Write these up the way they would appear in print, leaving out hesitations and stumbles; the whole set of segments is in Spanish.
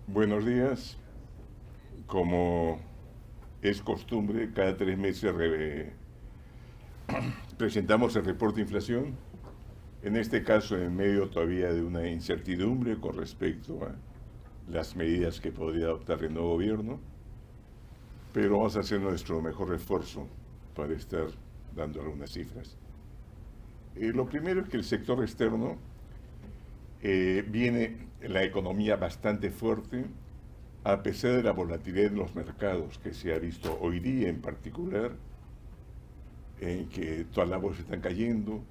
Buenos días. Como es costumbre, cada 3 meses presentamos el reporte de inflación. En este caso, en medio todavía de una incertidumbre con respecto a las medidas que podría adoptar el nuevo gobierno, pero vamos a hacer nuestro mejor esfuerzo para estar dando algunas cifras. Lo primero es que el sector externo viene la economía bastante fuerte, a pesar de la volatilidad de los mercados que se ha visto hoy día en particular, en que todas las bolsas están cayendo,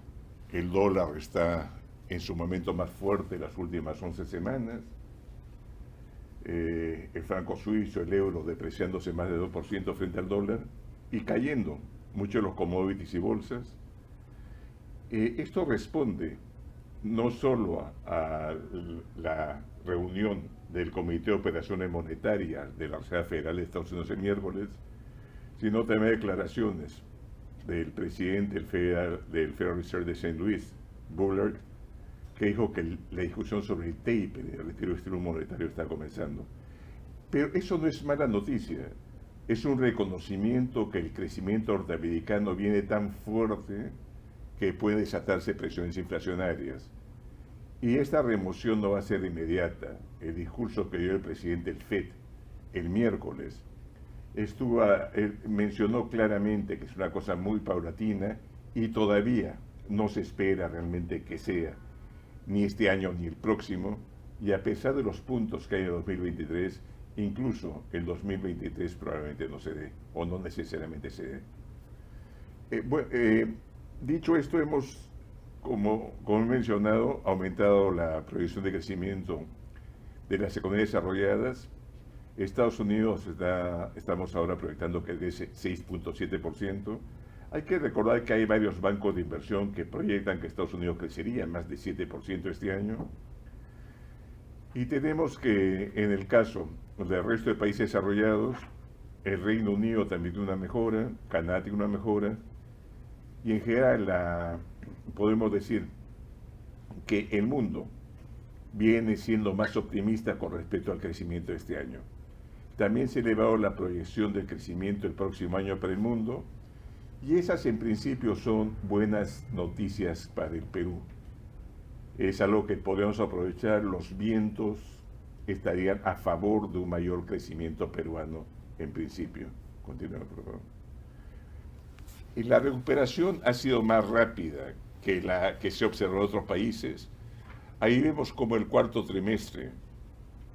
el dólar está en su momento más fuerte las últimas 11 semanas, el franco suizo, el euro depreciándose más de 2% frente al dólar y cayendo mucho los commodities y bolsas. Esto responde no solo a la reunión del Comité de Operaciones Monetarias de la Reserva Federal de Estados Unidos el miércoles, sino también declaraciones del presidente del Federal Reserve de St. Louis, Bullard, que dijo que la discusión sobre el taper, el retiro del estímulo monetario, está comenzando. Pero eso no es mala noticia, es un reconocimiento que el crecimiento norteamericano viene tan fuerte que puede desatarse presiones inflacionarias. Y esta remoción no va a ser inmediata. El discurso que dio el presidente del FED el miércoles mencionó claramente que es una cosa muy paulatina y todavía no se espera realmente que sea ni este año ni el próximo, y a pesar de los puntos que hay en el 2023, incluso el 2023 probablemente no se dé, o no necesariamente se dé. Dicho esto, hemos, como he mencionado, aumentado la proyección de crecimiento de las economías desarrolladas. Estados Unidos estamos ahora proyectando que crece 6.7%. Hay que recordar que hay varios bancos de inversión que proyectan que Estados Unidos crecería más de 7% este año. Y tenemos que, en el caso del resto de países desarrollados, el Reino Unido también tiene una mejora, Canadá tiene una mejora, y en general podemos decir que el mundo viene siendo más optimista con respecto al crecimiento de este año. También se ha elevado la proyección del crecimiento el próximo año para el mundo, y esas en principio son buenas noticias para el Perú. Es algo que podemos aprovechar, los vientos estarían a favor de un mayor crecimiento peruano en principio. Continúa, por favor. Y la recuperación ha sido más rápida que la que se observó en otros países. Ahí vemos como el cuarto trimestre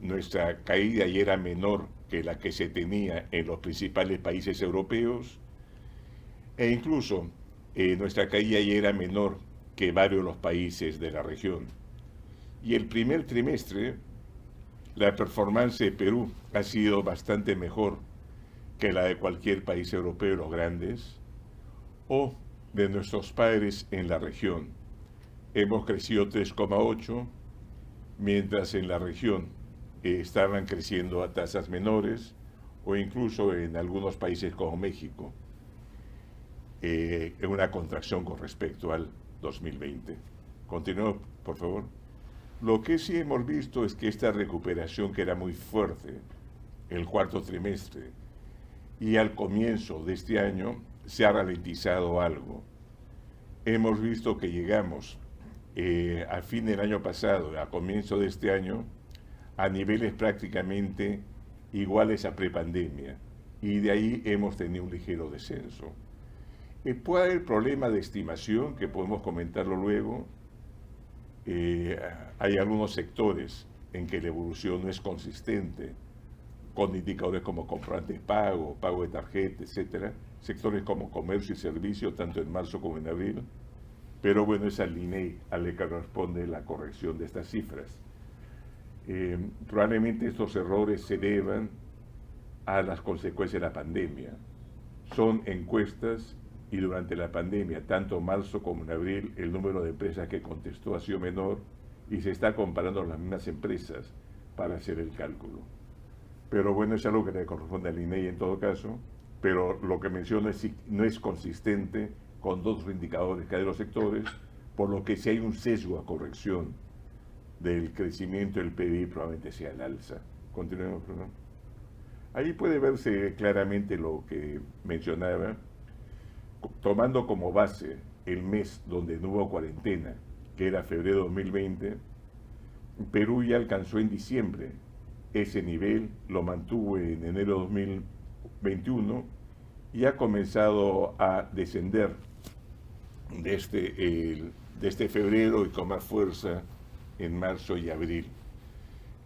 nuestra caída ya era menor que la que se tenía en los principales países europeos, e incluso nuestra caída ya era menor que varios de los países de la región. Y el primer trimestre, la performance de Perú ha sido bastante mejor que la de cualquier país europeo, los grandes, o de nuestros padres en la región. Hemos crecido 3,8, mientras en la región estaban creciendo a tasas menores, o incluso en algunos países como México, en una contracción con respecto al 2020. Continúo, por favor. Lo que sí hemos visto es que esta recuperación, que era muy fuerte el cuarto trimestre y al comienzo de este año, se ha ralentizado algo. Hemos visto que llegamos a fin del año pasado, a comienzo de este año, a niveles prácticamente iguales a prepandemia, y de ahí hemos tenido un ligero descenso. Puede haber problema de estimación, que podemos comentarlo luego. Hay algunos sectores en que la evolución no es consistente, con indicadores como comprobante pago de tarjeta, etcétera. Sectores como comercio y servicio, tanto en marzo como en abril. Pero bueno, es al INEI a la que corresponde la corrección de estas cifras. Probablemente estos errores se deban a las consecuencias de la pandemia. Son encuestas, y durante la pandemia, tanto en marzo como en abril, el número de empresas que contestó ha sido menor, y se está comparando las mismas empresas para hacer el cálculo. Pero bueno, es algo que le corresponde al INEI en todo caso, pero lo que menciono no es consistente con dos indicadores que hay de los sectores, por lo que si hay un sesgo a corrección del crecimiento del PIB, probablemente sea el alza. Continuemos, perdón. Ahí puede verse claramente lo que mencionaba, tomando como base el mes donde no hubo cuarentena, que era febrero de 2020, Perú ya alcanzó en diciembre ese nivel, lo mantuvo en enero de 2021 y ha comenzado a descender desde febrero y con más fuerza en marzo y abril.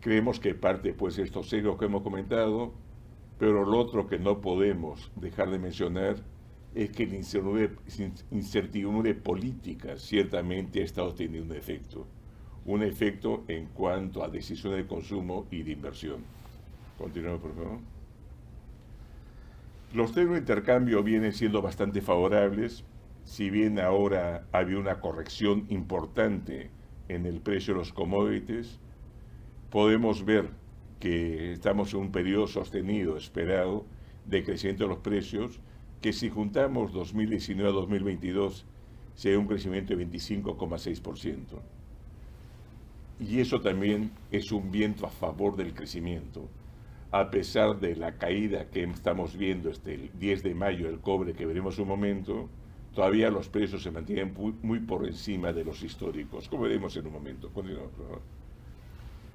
Creemos que parte pues estos sesgos que hemos comentado, pero lo otro que no podemos dejar de mencionar es que la incertidumbre política ciertamente ha estado teniendo un efecto en cuanto a decisiones de consumo y de inversión. Continuemos, por favor. Los términos de intercambio vienen siendo bastante favorables, si bien ahora había una corrección importante en el precio de los commodities, podemos ver que estamos en un periodo sostenido, esperado, de crecimiento de los precios, que si juntamos 2019 a 2022, sería un crecimiento de 25,6%. Y eso también es un viento a favor del crecimiento. A pesar de la caída que estamos viendo el 10 de mayo del cobre, que veremos un momento, todavía los precios se mantienen muy por encima de los históricos, como veremos en un momento. Continuamos, por favor.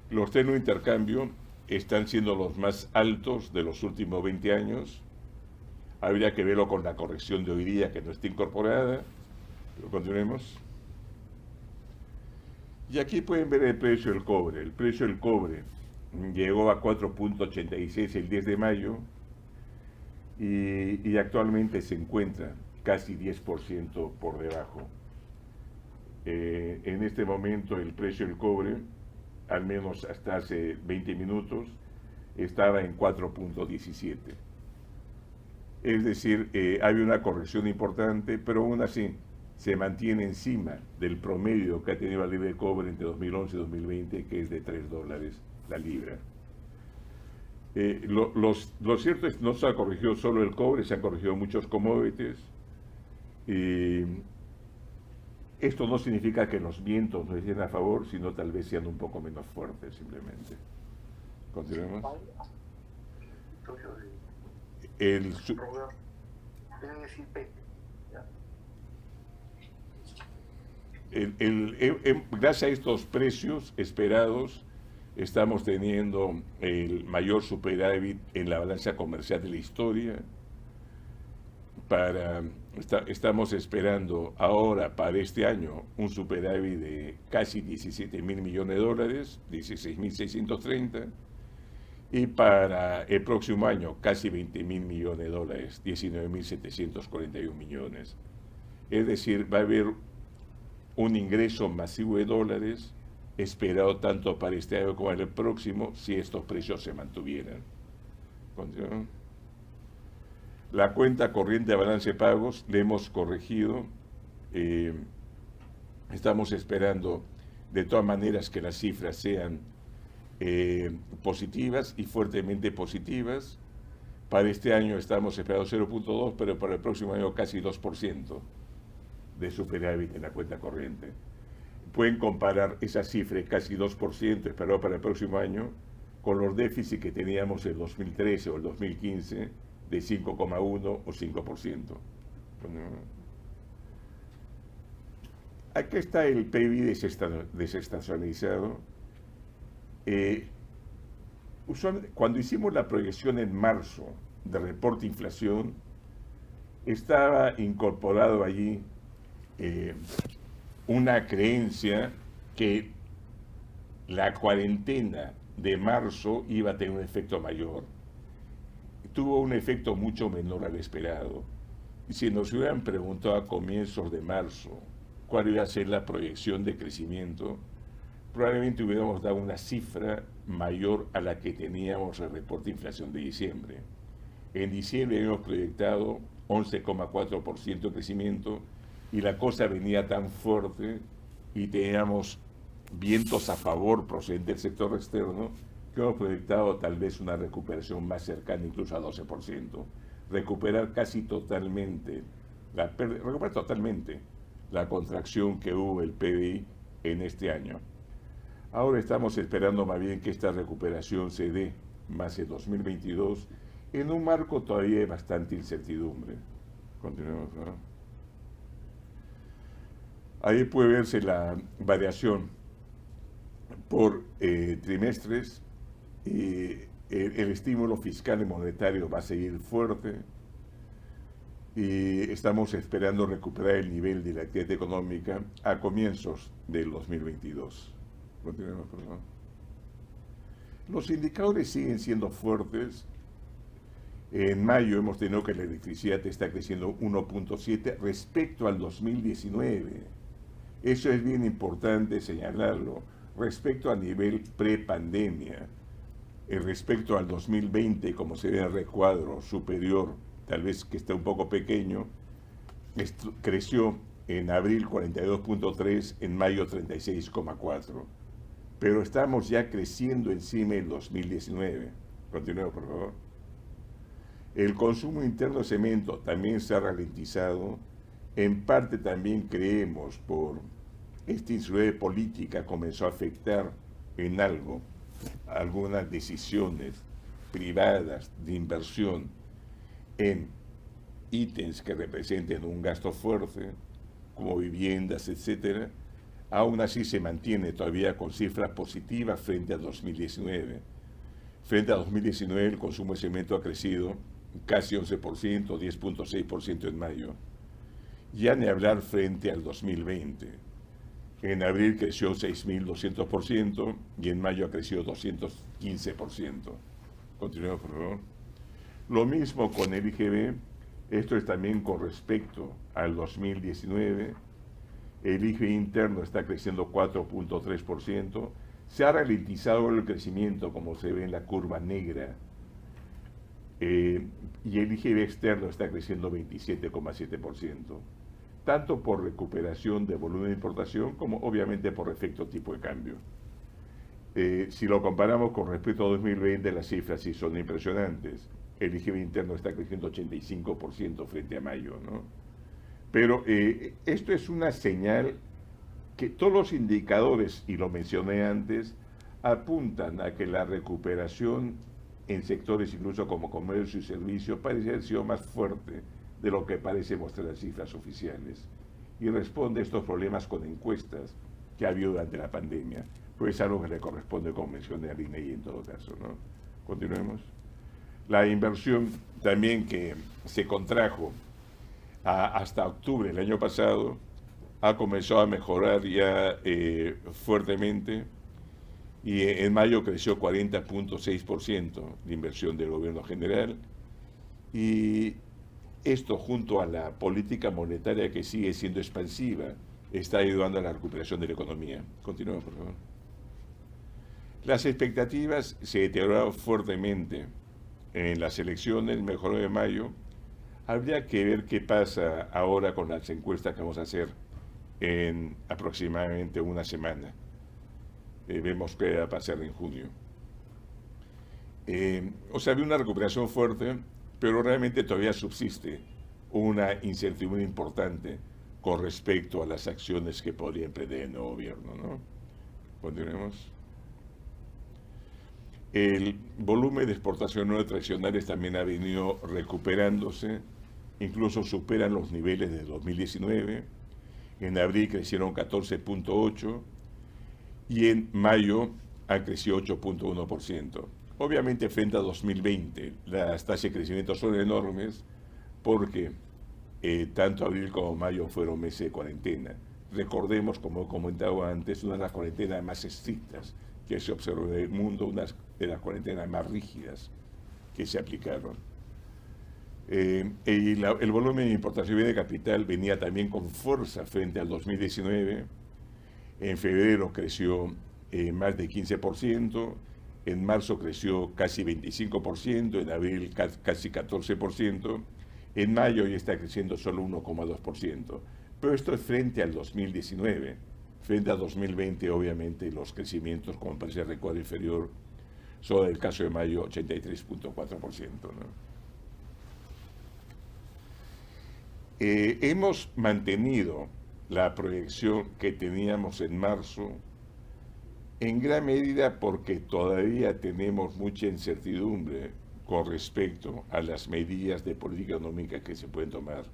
Los términos de intercambio están siendo los más altos de los últimos 20 años. Habría que verlo con la corrección de hoy día, que no está incorporada. Pero continuemos. Y aquí pueden ver el precio del cobre. El precio del cobre llegó a 4.86 el 10 de mayo y actualmente se encuentra casi 10% por debajo. En este momento el precio del cobre, al menos hasta hace 20 minutos, estaba en 4.17. Es decir, hay una corrección importante, pero aún así se mantiene encima del promedio que ha tenido la libra de cobre entre 2011 y 2020, que es de $3 la libra. Lo cierto es que no se ha corregido solo el cobre, se han corregido muchos commodities. Esto no significa que los vientos no estén a favor, sino tal vez sean un poco menos fuertes, simplemente. Continuemos. Gracias a estos precios esperados, estamos teniendo el mayor superávit en la balanza comercial de la historia. Estamos esperando ahora para este año un superávit de casi 17.000 millones de dólares, 16.630, y para el próximo año casi 20.000 millones de dólares, 19.741 millones. Es decir, va a haber un ingreso masivo de dólares esperado tanto para este año como para el próximo si estos precios se mantuvieran. ¿Continuamos? La cuenta corriente de balance de pagos le hemos corregido. Estamos esperando de todas maneras que las cifras sean positivas y fuertemente positivas. Para este año estamos esperando 0.2, pero para el próximo año casi 2% de superávit en la cuenta corriente. Pueden comparar esa cifra, casi 2% esperado para el próximo año, con los déficits que teníamos en el 2013 o el 2015, de 5,1 o 5%. Aquí está el PIB desestacionalizado. Cuando hicimos la proyección en marzo de reporte de inflación, estaba incorporado allí una creencia que la cuarentena de marzo iba a tener un efecto mayor. Tuvo un efecto mucho menor al esperado. Y si nos hubieran preguntado a comienzos de marzo cuál iba a ser la proyección de crecimiento, probablemente hubiéramos dado una cifra mayor a la que teníamos en el reporte de inflación de diciembre. En diciembre habíamos proyectado 11,4% de crecimiento y la cosa venía tan fuerte y teníamos vientos a favor procedentes del sector externo que hemos proyectado tal vez una recuperación más cercana incluso a 12%. Recuperar totalmente la contracción que hubo el PBI en este año. Ahora estamos esperando más bien que esta recuperación se dé más el 2022, en un marco todavía de bastante incertidumbre. Continuemos, ¿no? Ahí puede verse la variación por trimestres. El estímulo fiscal y monetario va a seguir fuerte y estamos esperando recuperar el nivel de la actividad económica a comienzos del 2022. Continuemos, por favor. Los indicadores siguen siendo fuertes. En mayo hemos tenido que la electricidad está creciendo 1.7 respecto al 2019. Eso es bien importante señalarlo. Respecto a nivel prepandemia, respecto al 2020, como se ve en el recuadro superior, tal vez que está un poco pequeño, creció en abril 42.3, en mayo 36.4. Pero estamos ya creciendo encima del 2019. Continuemos, por favor. El consumo interno de cemento también se ha ralentizado. En parte también creemos por esta inseguridad política comenzó a afectar en algo algunas decisiones privadas de inversión en ítems que representen un gasto fuerte, como viviendas, etcétera. Aún así se mantiene todavía con cifras positivas frente a 2019. Frente a 2019 el consumo de cemento ha crecido casi 11%, 10.6% en mayo. Ya ni hablar frente al 2020. En abril creció 6.200% y en mayo ha crecido 215%. Continuemos, por favor. Lo mismo con el IGB. Esto es también con respecto al 2019. El IGB interno está creciendo 4.3%. Se ha ralentizado el crecimiento, como se ve en la curva negra. Y el IGB externo está creciendo 27,7%. Tanto por recuperación de volumen de importación como obviamente por efecto tipo de cambio. Si lo comparamos con respecto a 2020, las cifras sí son impresionantes. El IGB interno está creciendo 85% frente a mayo, ¿no? Pero esto es una señal que todos los indicadores, y lo mencioné antes, apuntan a que la recuperación en sectores incluso como comercio y servicio parece haber sido más fuerte de lo que parece mostrar las cifras oficiales, y responde a estos problemas con encuestas que ha habido durante la pandemia, pues es algo que le corresponde, como mencioné, al INEGI en todo caso, ¿no? Continuemos. La inversión también, que se contrajo hasta octubre del año pasado, ha comenzado a mejorar ya fuertemente, y en mayo creció 40.6% de inversión del gobierno general, y esto, junto a la política monetaria que sigue siendo expansiva, está ayudando a la recuperación de la economía. Continuemos, por favor. Las expectativas se deterioraron fuertemente en las elecciones, mejoró de mayo. Habría que ver qué pasa ahora con las encuestas que vamos a hacer en aproximadamente una semana. Vemos qué va a pasar en junio. O sea, había una recuperación fuerte, pero realmente todavía subsiste una incertidumbre importante con respecto a las acciones que podría emprender el nuevo gobierno, ¿no? Continuemos. El volumen de exportación no tradicionales también ha venido recuperándose, incluso superan los niveles de 2019. En abril crecieron 14.8% y en mayo ha crecido 8.1%. Obviamente, frente a 2020, las tasas de crecimiento son enormes porque tanto abril como mayo fueron meses de cuarentena. Recordemos, como he comentado antes, una de las cuarentenas más estrictas que se observó en el mundo, una de las cuarentenas más rígidas que se aplicaron. El volumen de importación de capital venía también con fuerza frente al 2019. En febrero creció más de 15%, en marzo creció casi 25%, en abril casi 14%, en mayo ya está creciendo solo 1,2%. Pero esto es frente al 2019. Frente a 2020, obviamente, los crecimientos, como parece el recuadro inferior, son del caso de mayo 83.4%, ¿no? Hemos mantenido la proyección que teníamos en marzo En gran medida porque todavía tenemos mucha incertidumbre con respecto a las medidas de política económica que se pueden tomar.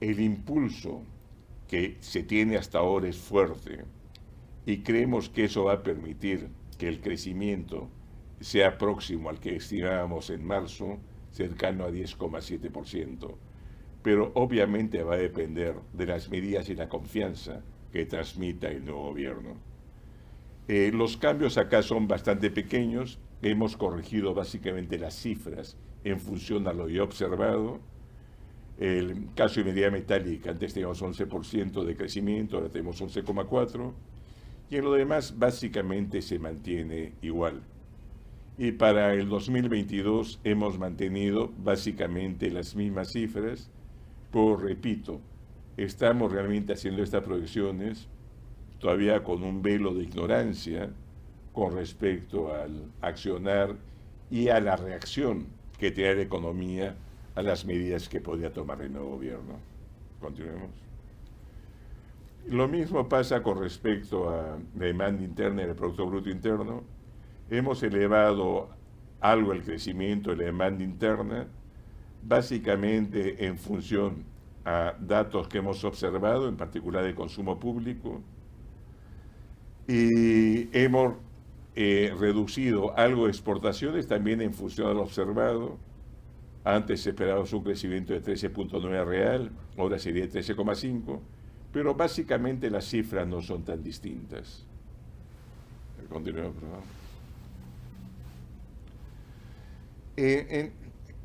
El impulso que se tiene hasta ahora es fuerte y creemos que eso va a permitir que el crecimiento sea próximo al que estimábamos en marzo, cercano a 10,7%. Pero obviamente va a depender de las medidas y la confianza que transmita el nuevo gobierno. Los cambios acá son bastante pequeños. Hemos corregido básicamente las cifras en función a lo ya observado. El caso de minería metálica, antes teníamos 11% de crecimiento, ahora tenemos 11,4%. Y en lo demás básicamente se mantiene igual. Y para el 2022 hemos mantenido básicamente las mismas cifras. Pero repito, estamos realmente haciendo estas proyecciones todavía con un velo de ignorancia con respecto al accionar y a la reacción que tiene la economía a las medidas que podría tomar el nuevo gobierno. Continuemos. Lo mismo pasa con respecto a la demanda interna y el Producto Bruto Interno. Hemos elevado algo el crecimiento de la demanda interna, básicamente en función a datos que hemos observado, en particular de consumo público, y hemos reducido algo de exportaciones también en función a lo observado. Antes esperábamos un crecimiento de 13,9 real, ahora sería 13,5, pero básicamente las cifras no son tan distintas. Continuemos, por favor.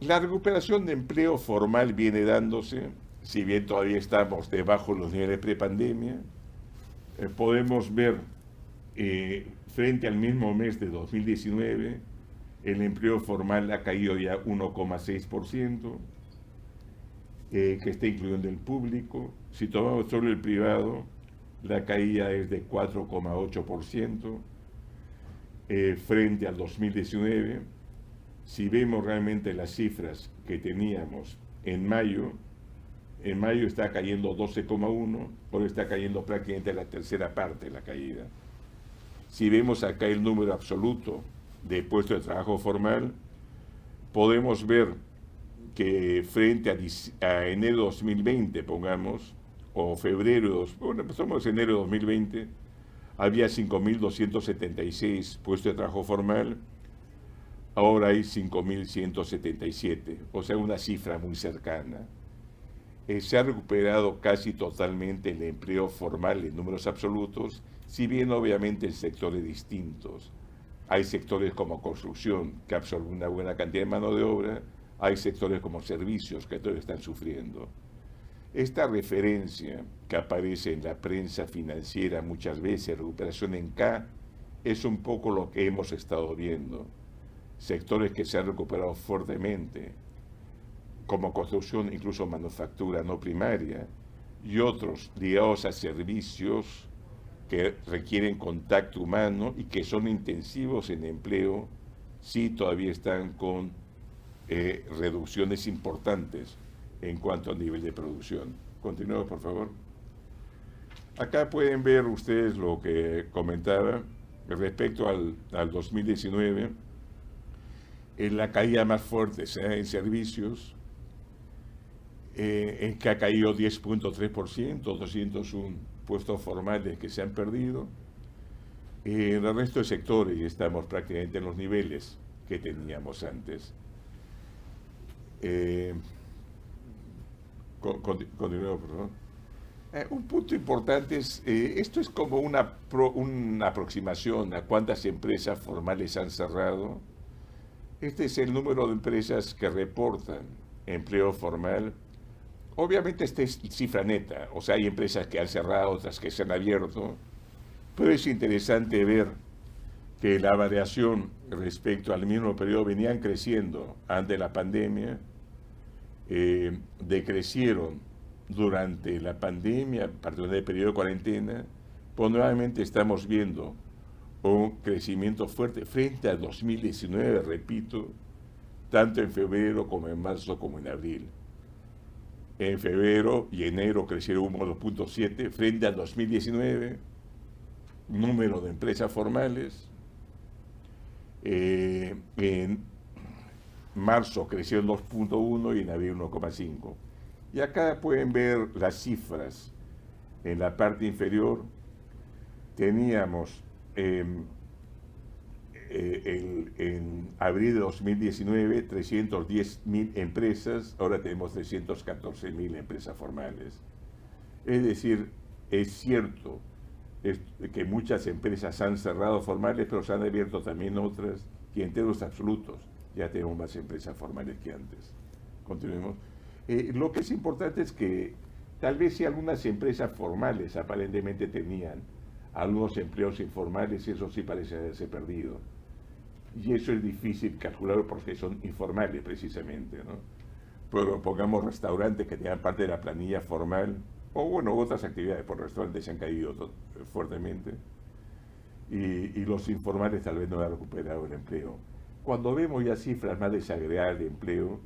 La recuperación de empleo formal viene dándose, si bien todavía estamos debajo de los niveles prepandemia. Podemos ver frente al mismo mes de 2019, el empleo formal ha caído ya 1,6%, que está incluyendo el público. Si tomamos solo el privado, la caída es de 4,8% frente al 2019. Si vemos realmente las cifras que teníamos en mayo está cayendo 12,1%, ahora está cayendo prácticamente la tercera parte de la caída. Si vemos acá el número absoluto de puestos de trabajo formal, podemos ver que frente a enero de 2020, pongamos, o febrero, bueno, empezamos enero de 2020, había 5.276 puestos de trabajo formal, ahora hay 5.177, o sea, una cifra muy cercana. Se ha recuperado casi totalmente el empleo formal en números absolutos, si bien obviamente en sectores distintos. Hay sectores como construcción, que absorben una buena cantidad de mano de obra, hay sectores como servicios, que todos están sufriendo. Esta referencia que aparece en la prensa financiera muchas veces, recuperación en K, es un poco lo que hemos estado viendo. Sectores que se han recuperado fuertemente, como construcción, incluso manufactura no primaria, y otros ligados a servicios que requieren contacto humano y que son intensivos en empleo, sí todavía están con reducciones importantes en cuanto al nivel de producción. Continuemos, por favor. Acá pueden ver ustedes lo que comentaba respecto al 2019, en la caída más fuerte se da en servicios, en que ha caído 10,3%, 201 puestos formales que se han perdido. En el resto de sectores estamos prácticamente en los niveles que teníamos antes. Continuemos, por favor. Un punto importante es, esto es como una aproximación a cuántas empresas formales han cerrado. Este es el número de empresas que reportan empleo formal. Obviamente esta es cifra neta, o sea, hay empresas que han cerrado, otras que se han abierto, pero es interesante ver que la variación respecto al mismo periodo venían creciendo antes de la pandemia, decrecieron durante la pandemia, a partir del periodo de cuarentena, pues nuevamente estamos viendo un crecimiento fuerte frente a 2019, repito, tanto en febrero como en marzo como en abril. En febrero y enero crecieron 1,2.7 frente al 2019, número de empresas formales. En marzo creció en 2.1 y en abril 1.5. Y acá pueden ver las cifras. En la parte inferior teníamos en abril de 2019 310.000 empresas, ahora tenemos 314.000 empresas formales. Es decir, es cierto que muchas empresas han cerrado formales, pero se han abierto también otras, y en términos absolutos ya tenemos más empresas formales que antes. Continuemos. Lo que es importante es que tal vez si algunas empresas formales aparentemente tenían algunos empleos informales, eso sí parece haberse perdido. Y eso es difícil calcularlo porque son informales precisamente, ¿no? Pero pongamos restaurantes que tengan parte de la planilla formal, o bueno, otras actividades por restaurantes se han caído fuertemente, y los informales tal vez no han recuperado el empleo. Cuando vemos ya cifras más desagregadas de empleo,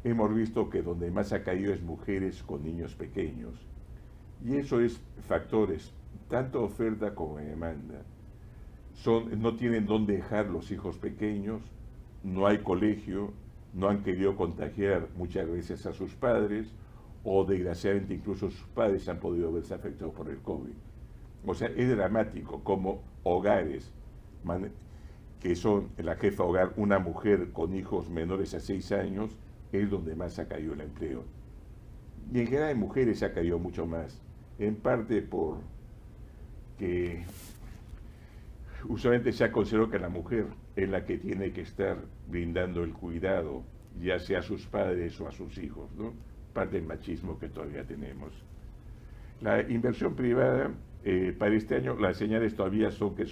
hemos visto que donde más ha caído es mujeres con niños pequeños. Y eso es factores, tanto oferta como demanda. No tienen dónde dejar los hijos pequeños, no hay colegio, no han querido contagiar muchas veces a sus padres, o desgraciadamente incluso sus padres han podido verse afectados por el COVID. O sea, es dramático como hogares que son la jefa de hogar, una mujer con hijos menores a 6 años, es donde más ha caído el empleo. Y en general en mujeres ha caído mucho más, en parte porque usualmente se ha considerado que la mujer es la que tiene que estar brindando el cuidado, ya sea a sus padres o a sus hijos, ¿no? Parte del machismo que todavía tenemos. La inversión privada, para este año las señales todavía son que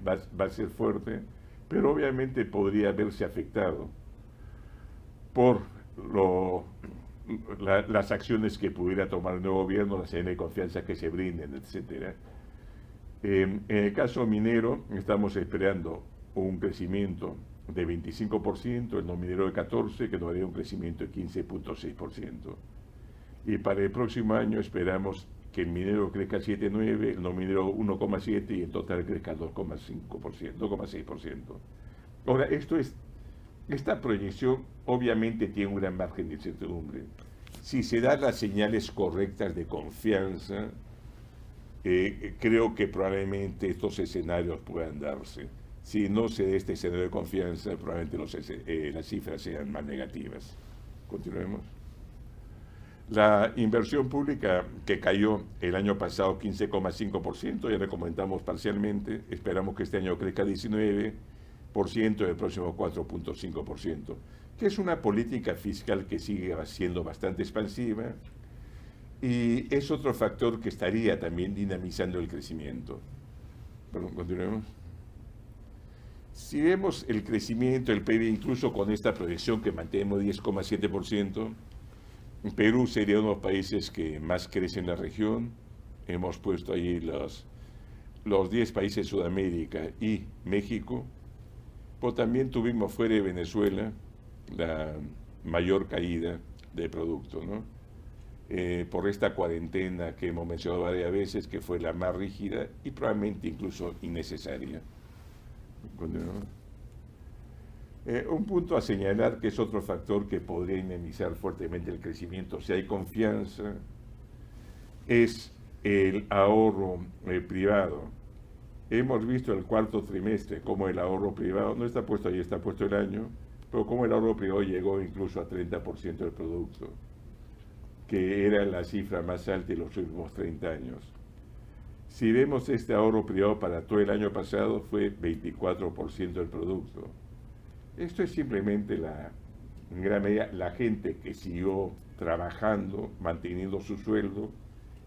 va a ser fuerte, pero obviamente podría verse afectado por las acciones que pudiera tomar el nuevo gobierno, la señal de confianza que se brinden, etc. En el caso minero, estamos esperando un crecimiento de 25%, el no minero de 14%, que nos daría un crecimiento de 15.6%. Y para el próximo año esperamos que el minero crezca 7.9%, el no minero 1.7% y en total crezca 2.6%. Ahora, esta proyección obviamente tiene un gran margen de incertidumbre. Si se dan las señales correctas de confianza, creo que probablemente estos escenarios puedan darse. Si no se da este escenario de confianza, probablemente las cifras sean más negativas. Continuemos. La inversión pública que cayó el año pasado 15.5%, ya le comentamos parcialmente, esperamos que este año crezca 19%, el próximo 4.5%, que es una política fiscal que sigue siendo bastante expansiva y es otro factor que estaría también dinamizando el crecimiento. Perdón, continuemos. Si vemos el crecimiento del PIB, incluso con esta proyección que mantenemos 10.7%, Perú sería uno de los países que más crece en la región. Hemos puesto ahí los 10 países de Sudamérica y México, pero también tuvimos fuera de Venezuela la mayor caída de producto, ¿no? Por esta cuarentena que hemos mencionado varias veces, que fue la más rígida y probablemente incluso innecesaria. Un punto a señalar, que es otro factor que podría dinamizar fuertemente el crecimiento si hay confianza, es el ahorro privado. Hemos visto el cuarto trimestre como el ahorro privado, no está puesto ahí, está puesto el año, pero como el ahorro privado llegó incluso a 30% del producto, que era la cifra más alta de los últimos 30 años. Si vemos este ahorro privado para todo el año pasado, fue 24% del producto. Esto es simplemente en gran medida la gente que siguió trabajando, manteniendo su sueldo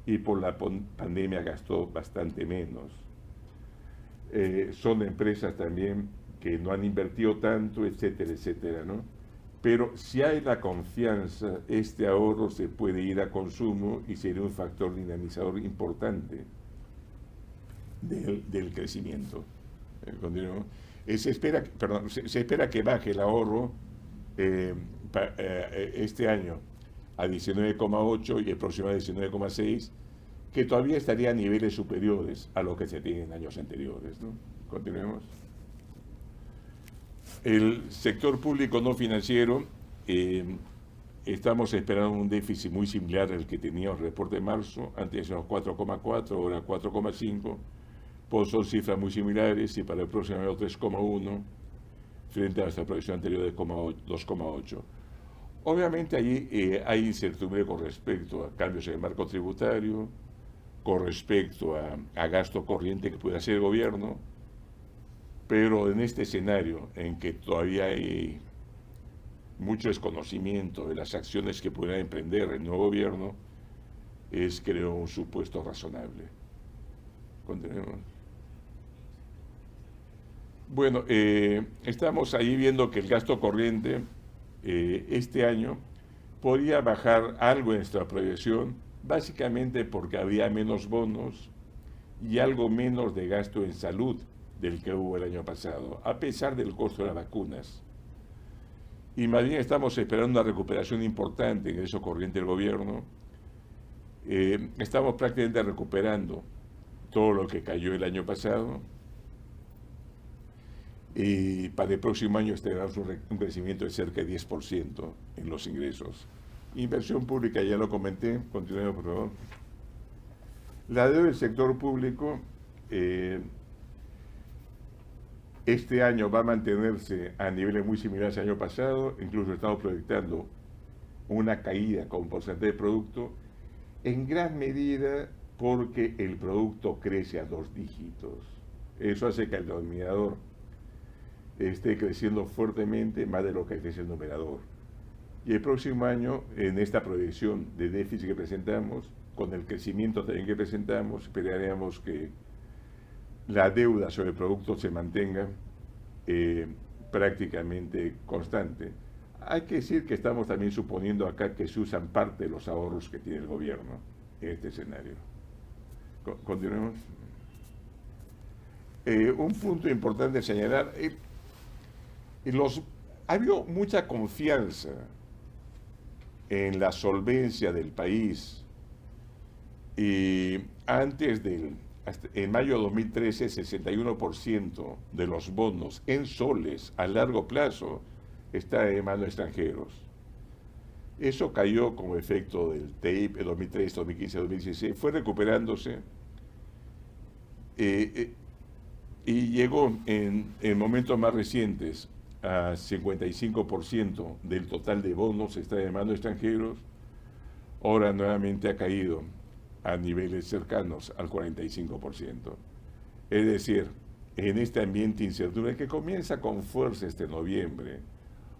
y por la pandemia gastó bastante menos. Son empresas también que no han invertido tanto, etcétera, etcétera, ¿no? Pero si hay la confianza, este ahorro se puede ir a consumo y sería un factor dinamizador importante del crecimiento. Continuemos. Se espera que baje el ahorro este año a 19,8 y el próximo a 19,6, que todavía estaría a niveles superiores a lo que se tiene en años anteriores, ¿no? Continuemos. El sector público no financiero, estamos esperando un déficit muy similar al que tenía el reporte de marzo, antes eran 4,4, ahora 4,5, pues son cifras muy similares y para el próximo año 3,1 frente a nuestra proyección anterior de 2,8. Obviamente allí hay incertidumbre con respecto a cambios en el marco tributario, con respecto a gasto corriente que puede hacer el gobierno, pero en este escenario en que todavía hay mucho desconocimiento de las acciones que pueda emprender el nuevo gobierno, es, creo, un supuesto razonable. Continuemos. Bueno, estamos ahí viendo que el gasto corriente este año podría bajar algo en nuestra proyección, básicamente porque había menos bonos y algo menos de gasto en salud del que hubo el año pasado, a pesar del costo de las vacunas. Y más bien estamos esperando una recuperación importante en eso corriente del gobierno. Estamos prácticamente recuperando todo lo que cayó el año pasado. Y para el próximo año esperamos un crecimiento de cerca de 10% en los ingresos. Inversión pública, ya lo comenté, continuemos por favor. La deuda del sector público este año va a mantenerse a niveles muy similares al año pasado, incluso estamos proyectando una caída con porcentaje de producto, en gran medida porque el producto crece a 2 dígitos. Eso hace que el denominador esté creciendo fuertemente más de lo que crece el numerador. Y el próximo año, en esta proyección de déficit que presentamos, con el crecimiento también que presentamos, esperaríamos que la deuda sobre el producto se mantenga prácticamente constante. Hay que decir que estamos también suponiendo acá que se usan parte de los ahorros que tiene el gobierno en este escenario. Continuemos. Un punto importante a señalar, ha habido mucha confianza en la solvencia del país y en mayo de 2013, 61% de los bonos en soles a largo plazo está en manos de extranjeros. Eso cayó como efecto del TEIP en 2013, 2015, 2016, fue recuperándose y llegó en momentos más recientes a 55% del total de bonos está en manos de extranjeros. Ahora nuevamente ha caído a niveles cercanos al 45%. Es decir, en este ambiente de incertidumbre que comienza con fuerza este noviembre,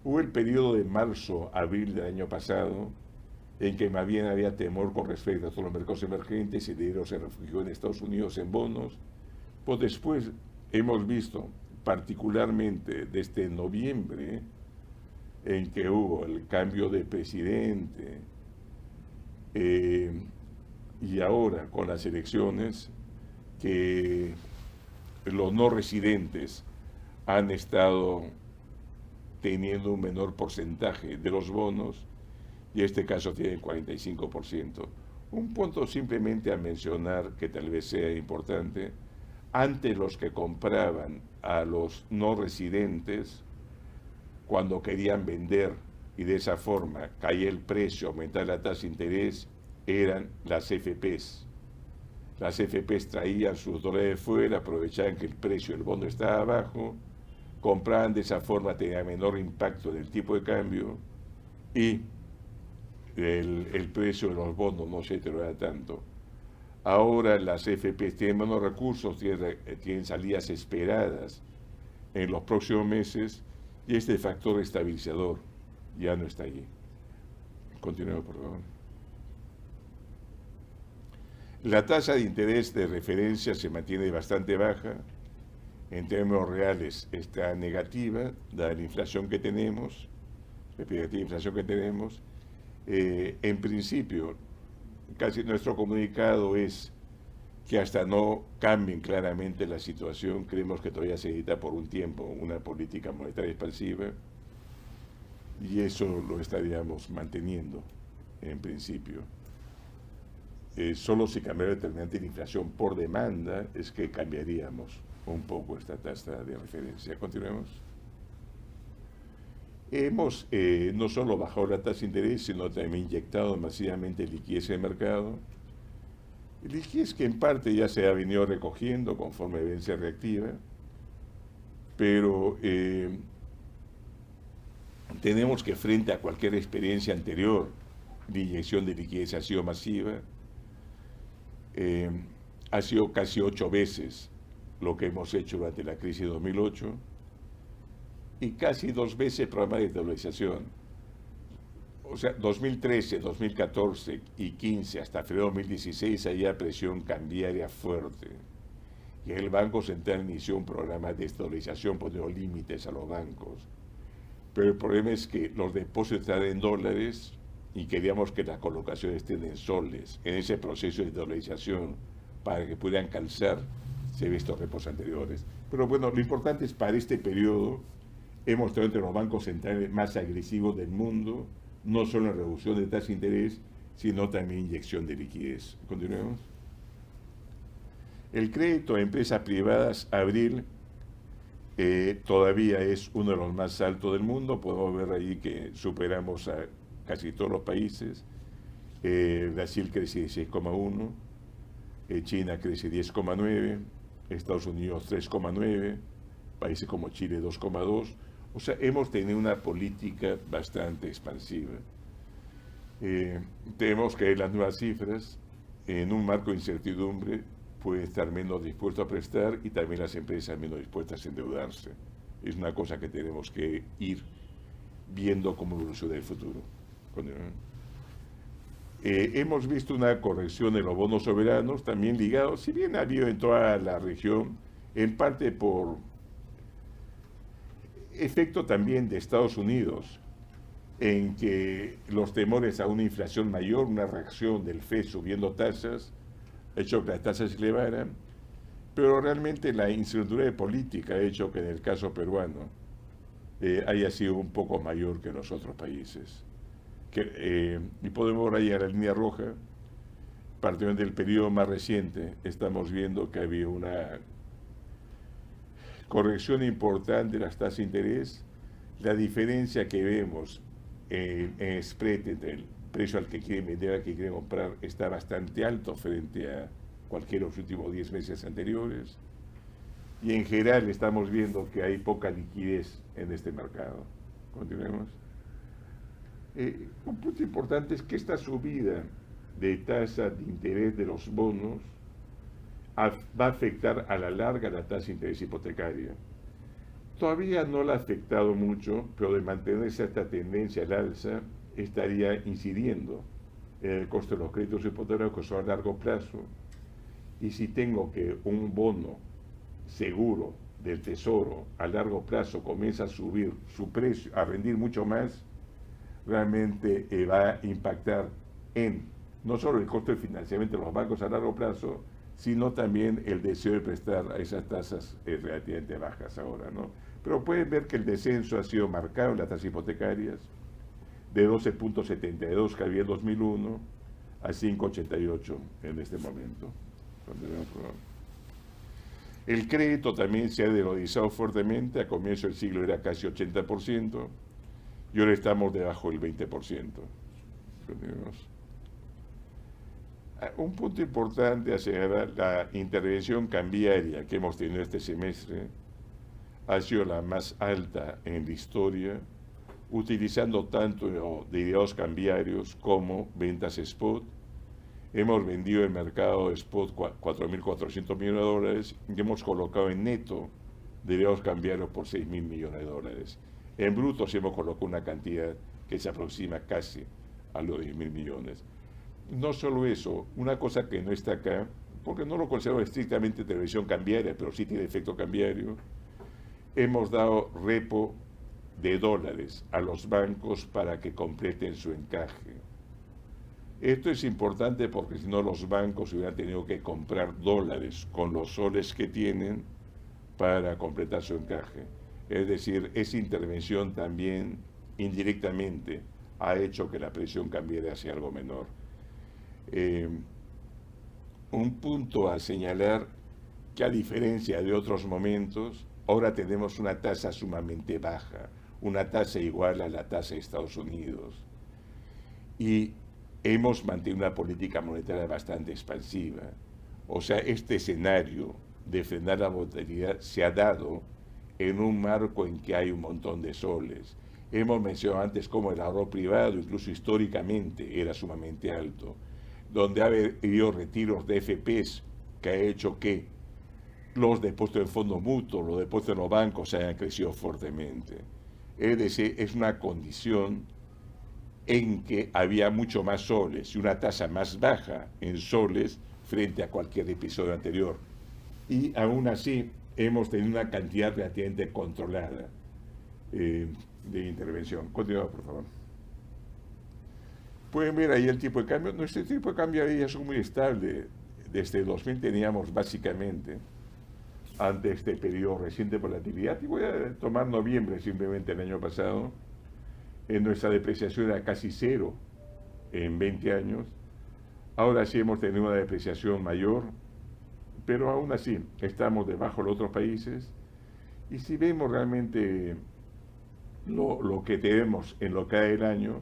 hubo el periodo de marzo-abril del año pasado, en que más bien había temor con respecto a todos los mercados emergentes y el dinero se refugió en Estados Unidos en bonos. Pues después hemos visto, particularmente desde noviembre, en que hubo el cambio de presidente, y ahora con las elecciones, que los no residentes han estado teniendo un menor porcentaje de los bonos, y este caso tiene el 45%. Un punto simplemente a mencionar que tal vez sea importante: antes los que compraban a los no residentes, cuando querían vender y de esa forma caía el precio, aumentaba la tasa de interés, eran las FPs. Las FPs traían sus dólares de fuera, aprovechaban que el precio del bono estaba abajo, compraban de esa forma, tenía menor impacto del tipo de cambio y el precio de los bonos no se deterioraba tanto. Ahora las FPs tienen menos recursos, tienen salidas esperadas en los próximos meses y este factor estabilizador ya no está allí. Continuemos, por favor. La tasa de interés de referencia se mantiene bastante baja, en términos reales está negativa, dada la inflación que tenemos, la expectativa de inflación que tenemos. En principio, casi nuestro comunicado es que hasta no cambien claramente la situación, creemos que todavía se necesita por un tiempo una política monetaria expansiva y eso lo estaríamos manteniendo en principio. solo si cambiara el determinante de inflación por demanda es que cambiaríamos un poco esta tasa de referencia. Continuemos. Hemos no solo bajado la tasa de interés, sino también inyectado masivamente liquidez en el mercado. Liquidez que en parte ya se ha venido recogiendo conforme vence reactiva, pero tenemos que frente a cualquier experiencia anterior de inyección de liquidez ha sido masiva, ha sido casi 8 veces lo que hemos hecho durante la crisis de 2008 y casi 2 veces el programa de dolarización. O sea, 2013, 2014 y 15 hasta febrero de 2016 había presión cambiaria fuerte. Y el Banco Central inició un programa de dolarización poniendo límites a los bancos. Pero el problema es que los depósitos están en dólares y queríamos que las colocaciones estén en soles. En ese proceso de dolarización, para que pudieran calzar, se ve estos repos anteriores. Pero bueno, lo importante es para este periodo, hemos estado entre los bancos centrales más agresivos del mundo, no solo en reducción de tasa de interés, sino también inyección de liquidez. Continuemos. El crédito a empresas privadas, abril, todavía es uno de los más altos del mundo. Podemos ver ahí que superamos a casi todos los países. Brasil crece 16,1, China crece 10,9, Estados Unidos 3,9, países como Chile 2,2. O sea, hemos tenido una política bastante expansiva. Tenemos que ver las nuevas cifras. En un marco de incertidumbre puede estar menos dispuesto a prestar y también las empresas menos dispuestas a endeudarse. Es una cosa que tenemos que ir viendo cómo evoluciona el futuro. Hemos visto una corrección en los bonos soberanos, también ligados, si bien ha habido en toda la región, en parte por efecto también de Estados Unidos, en que los temores a una inflación mayor, una reacción del FED subiendo tasas, ha hecho que las tasas se elevaran, pero realmente la incertidumbre política ha hecho que en el caso peruano haya sido un poco mayor que en los otros países. Y podemos ahora llegar a la línea roja, partiendo del periodo más reciente, estamos viendo que había una corrección importante de las tasas de interés. La diferencia que vemos en spread entre el precio al que quieren vender, al que quieren comprar, está bastante alto frente a cualquiera de los últimos 10 meses anteriores. Y en general estamos viendo que hay poca liquidez en este mercado. Continuemos. Un punto importante es que esta subida de tasa de interés de los bonos va a afectar a la larga la tasa de interés hipotecaria. Todavía no la ha afectado mucho, pero de mantenerse esta tendencia al alza, estaría incidiendo en el costo de los créditos hipotecarios a largo plazo. Y si tengo que un bono seguro del Tesoro a largo plazo comienza a subir su precio, a rendir mucho más, realmente va a impactar en no solo el costo de financiamiento de los bancos a largo plazo, sino también el deseo de prestar a esas tasas relativamente bajas ahora, ¿no? Pero pueden ver que el descenso ha sido marcado en las tasas hipotecarias, de 12,72 que había en 2001 a 5,88 en este momento. El crédito también se ha dolarizado fuertemente. A comienzo del siglo era casi 80% y ahora estamos debajo del 20%. Un punto importante a señalar: la intervención cambiaria que hemos tenido este semestre ha sido la más alta en la historia, utilizando tanto derivados cambiarios como ventas spot. Hemos vendido el mercado spot 4.400 millones de dólares y hemos colocado en neto derivados cambiarios por 6.000 millones de dólares. En bruto sí hemos colocado una cantidad que se aproxima casi a los 10.000 millones. No solo eso, una cosa que no está acá, porque no lo considero estrictamente intervención cambiaria, pero sí tiene efecto cambiario, hemos dado repo de dólares a los bancos para que completen su encaje. Esto es importante porque si no los bancos hubieran tenido que comprar dólares con los soles que tienen para completar su encaje. Es decir, esa intervención también indirectamente ha hecho que la presión cambiaria sea algo menor. un punto a señalar que a diferencia de otros momentos, ahora tenemos una tasa sumamente baja, una tasa igual a la tasa de Estados Unidos. Y hemos mantenido una política monetaria bastante expansiva. O sea, este escenario de frenar la volatilidad se ha dado en un marco en que hay un montón de soles. Hemos mencionado antes cómo el ahorro privado, incluso históricamente, era sumamente alto, donde ha habido retiros de FPs que ha hecho que los depósitos en fondos mutuos, los depósitos en los bancos hayan crecido fuertemente. Es decir, es una condición en que había mucho más soles y una tasa más baja en soles frente a cualquier episodio anterior. Y aún así hemos tenido una cantidad relativamente controlada de intervención. Continúa, por favor. Pueden ver ahí el tipo de cambio. Nuestro tipo de cambio ahí es muy estable. Desde el 2000 teníamos básicamente, ante este periodo reciente de volatilidad, y voy a tomar noviembre simplemente el año pasado, nuestra depreciación era casi cero en 20 años. Ahora sí hemos tenido una depreciación mayor, pero aún así estamos debajo de los otros países. Y si vemos realmente lo que tenemos en lo que hay el año,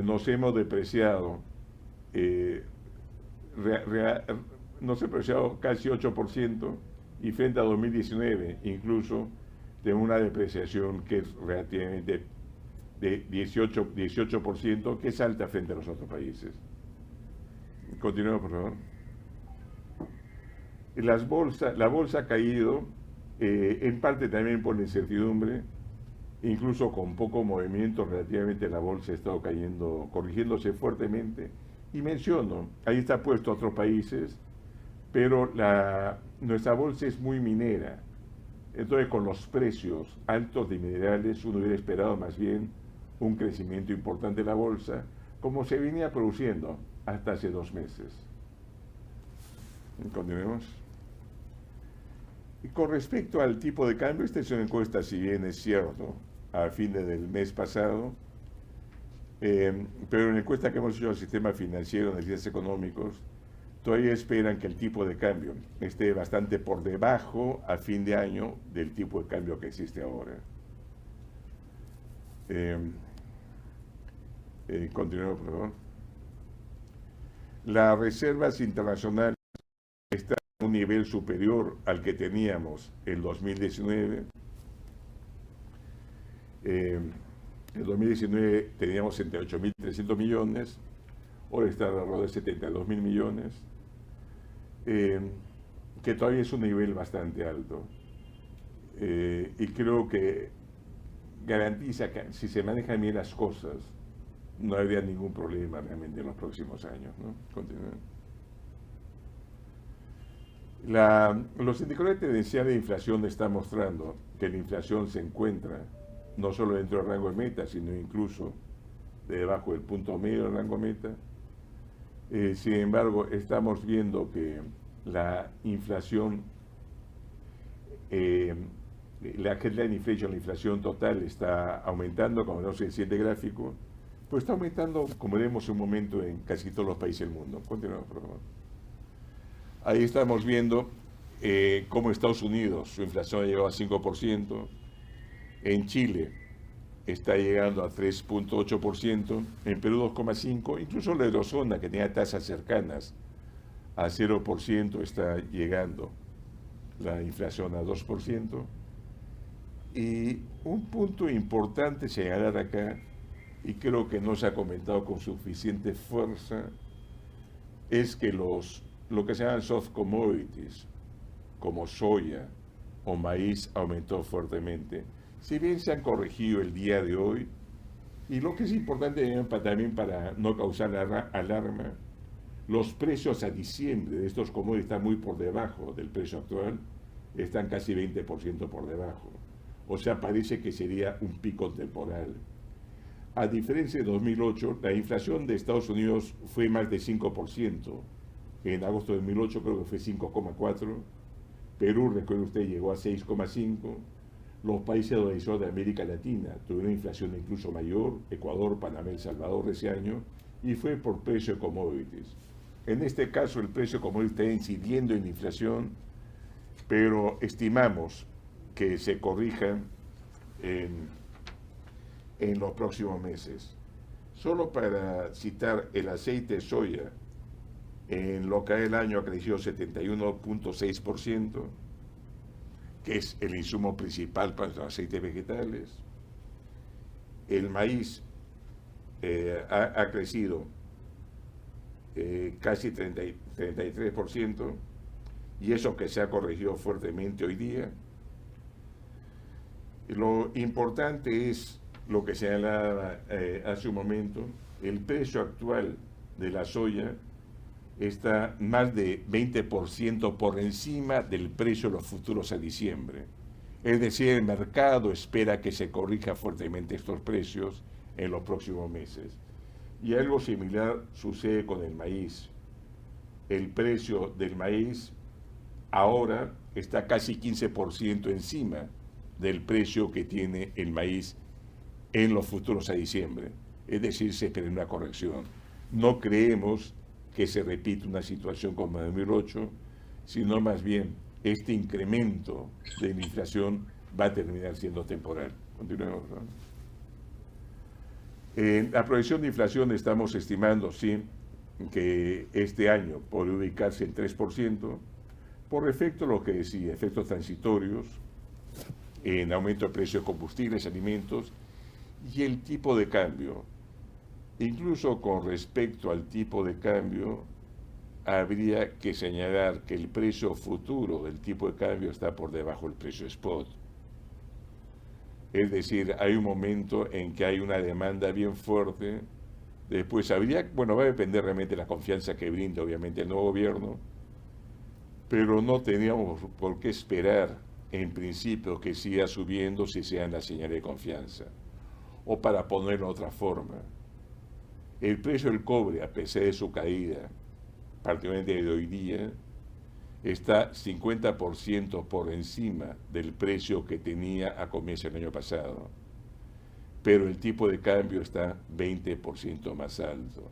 nos hemos depreciado, nos hemos depreciado casi 8%, y frente a 2019 incluso tenemos una depreciación que es relativamente de 18%, que es alta frente a los otros países. Continuemos, por favor. La bolsa ha caído, en parte también por la incertidumbre, incluso con poco movimiento relativamente la bolsa ha estado cayendo, corrigiéndose fuertemente. Y menciono, ahí está puesto otros países, pero nuestra bolsa es muy minera. Entonces, con los precios altos de minerales, uno hubiera esperado más bien un crecimiento importante de la bolsa, como se venía produciendo hasta hace 2 meses. Continuemos. Y con respecto al tipo de cambio, esta es una encuesta, si bien es cierto, a fines del mes pasado, pero en la encuesta que hemos hecho al sistema financiero, analistas económicos, todavía esperan que el tipo de cambio esté bastante por debajo a fin de año del tipo de cambio que existe ahora. Continuemos, por favor. Las reservas internacionales están a un nivel superior al que teníamos en 2019. En 2019 teníamos 78.300 millones, ahora está alrededor de 72.000 millones, que todavía es un nivel bastante alto. Y creo que garantiza que si se manejan bien las cosas, no habría ningún problema realmente en los próximos años, ¿no? Continúen. Los indicadores tendenciales de inflación están mostrando que la inflación se encuentra no solo dentro del rango de meta, sino incluso debajo del punto medio del rango meta. Sin embargo, estamos viendo que la inflación, la headline inflation, la inflación total, está aumentando, como vemos en el siguiente gráfico, pues está aumentando, como vemos en un momento, en casi todos los países del mundo. Continuamos, por favor. Ahí estamos viendo cómo Estados Unidos, su inflación ha llegado a 5%, en Chile está llegando a 3.8%, en Perú 2.5%, incluso la eurozona, que tenía tasas cercanas a 0%, está llegando la inflación a 2%. Y un punto importante señalar acá, y creo que no se ha comentado con suficiente fuerza, es que lo que se llaman soft commodities, como soya o maíz, aumentó fuertemente. Si bien se han corregido el día de hoy, y lo que es importante también para no causar alarma, los precios a diciembre de estos commodities están muy por debajo del precio actual, están casi 20% por debajo. O sea, parece que sería un pico temporal. A diferencia de 2008, la inflación de Estados Unidos fue más de 5%. En agosto de 2008 creo que fue 5,4%. Perú, recuerde usted, llegó a 6,5%. Los países de América Latina tuvieron una inflación incluso mayor, Ecuador, Panamá, El Salvador ese año, y fue por precio de commodities. En este caso el precio como está incidiendo en la inflación, pero estimamos que se corrija en, en los próximos meses. Solo para citar, el aceite de soya en lo que es el año ha crecido 71.6%, que es el insumo principal para los aceites vegetales. El maíz ha crecido casi 33%, y eso que se ha corregido fuertemente hoy día. Lo importante es lo que señalaba hace un momento: el precio actual de la soya está más de 20% por encima del precio de los futuros a diciembre. Es decir, el mercado espera que se corrija fuertemente estos precios en los próximos meses. Y algo similar sucede con el maíz. El precio del maíz ahora está casi 15% encima del precio que tiene el maíz en los futuros a diciembre. Es decir, se espera una corrección. No creemos que se repita una situación como en 2008, sino más bien este incremento de la inflación va a terminar siendo temporal. Continuemos, ¿no? En la proyección de inflación estamos estimando, sí, que este año puede ubicarse en 3%, por efecto, lo que decía, efectos transitorios, en aumento de precios de combustibles, alimentos, y el tipo de cambio. Incluso con respecto al tipo de cambio, habría que señalar que el precio futuro del tipo de cambio está por debajo del precio spot. Es decir, hay un momento en que hay una demanda bien fuerte. Después habría, bueno, va a depender realmente de la confianza que brinda obviamente el nuevo gobierno, pero no teníamos por qué esperar en principio que siga subiendo si se dan las señales de confianza. O para ponerlo de otra forma, el precio del cobre, a pesar de su caída, particularmente de hoy día, está 50% por encima del precio que tenía a comienzo del año pasado. Pero el tipo de cambio está 20% más alto.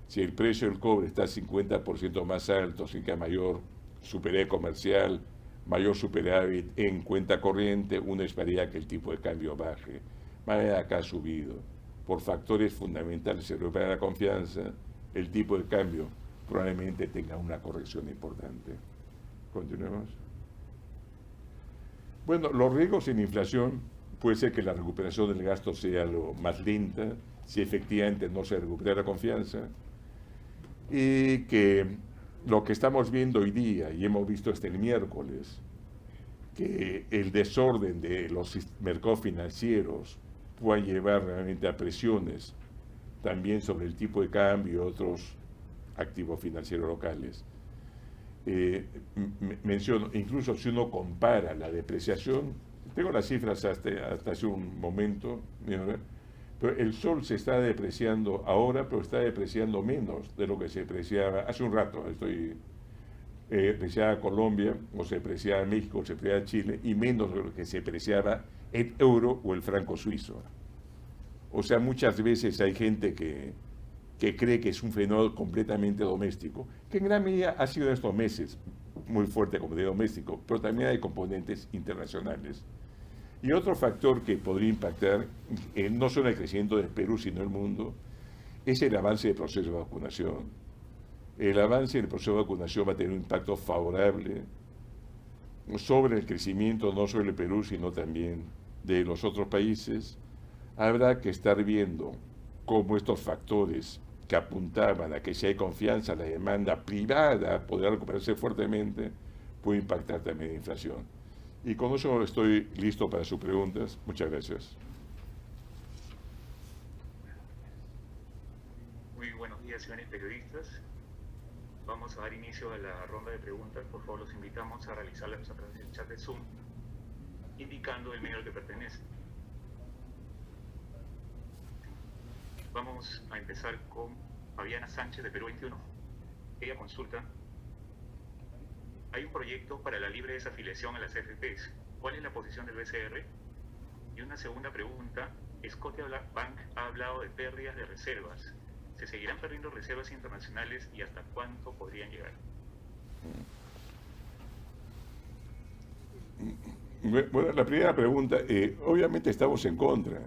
Si el precio del cobre está 50% más alto, significa mayor superávit comercial, mayor superávit en cuenta corriente, uno esperaría que el tipo de cambio baje. Más allá de acá ha subido. Por factores fundamentales se recupera la confianza, el tipo de cambio probablemente tenga una corrección importante. Continuemos. Bueno, los riesgos en inflación puede ser que la recuperación del gasto sea lo más lenta, si efectivamente no se recupera la confianza, y que lo que estamos viendo hoy día, y hemos visto hasta el miércoles, que el desorden de los mercados financieros pueda llevar realmente a presiones también sobre el tipo de cambio y otros activos financieros locales. Menciono, incluso si uno compara la depreciación, tengo las cifras hasta hace un momento, pero el sol se está depreciando ahora, pero está depreciando menos de lo que se depreciaba hace un rato. Depreciaba Colombia, o se depreciaba México, o se depreciaba Chile, y menos de lo que se depreciaba el euro o el franco suizo. O sea, muchas veces hay gente que cree que es un fenómeno completamente doméstico, que en gran medida ha sido en estos meses muy fuerte como de doméstico, pero también hay componentes internacionales. Y otro factor que podría impactar, no solo el crecimiento del Perú, sino el mundo, es el avance del proceso de vacunación. El avance del proceso de vacunación va a tener un impacto favorable sobre el crecimiento, no solo del Perú, sino también de los otros países. Habrá que estar viendo cómo estos factores que apuntaban a que si hay confianza, la demanda privada podrá recuperarse fuertemente, puede impactar también la inflación. Y con eso estoy listo para sus preguntas. Muchas gracias. Muy buenos días, señores periodistas. Vamos a dar inicio a la ronda de preguntas. Por favor, los invitamos a realizarlas a través del chat de Zoom, indicando el medio al que pertenece. Vamos a empezar con Fabiana Sánchez de Perú 21. Ella consulta: hay un proyecto para la libre desafiliación a las AFPs. ¿Cuál es la posición del BCR? Y una segunda pregunta: Scotiabank ha hablado de pérdidas de reservas. ¿Se seguirán perdiendo reservas internacionales y hasta cuánto podrían llegar? Bueno, la primera pregunta, obviamente estamos en contra.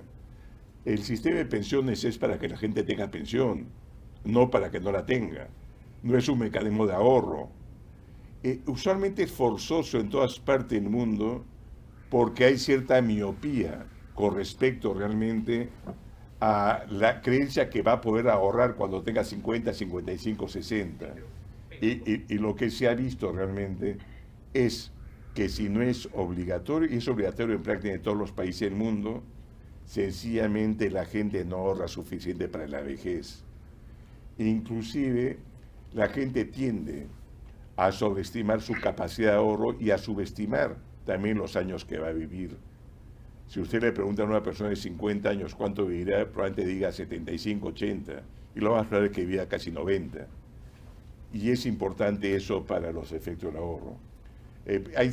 El sistema de pensiones es para que la gente tenga pensión, no para que no la tenga. No es un mecanismo de ahorro. Usualmente es forzoso en todas partes del mundo porque hay cierta miopía con respecto realmente a la creencia que va a poder ahorrar cuando tenga 50, 55, 60. Y lo que se ha visto realmente es que si no es obligatorio, y es obligatorio en prácticamente todos los países del mundo, sencillamente la gente no ahorra suficiente para la vejez. Inclusive la gente tiende a sobreestimar su capacidad de ahorro y a subestimar también los años que va a vivir. Si usted le pregunta a una persona de 50 años cuánto vivirá, probablemente diga 75, 80, y lo más probable es que viva casi 90. Y es importante eso para los efectos del ahorro. Hay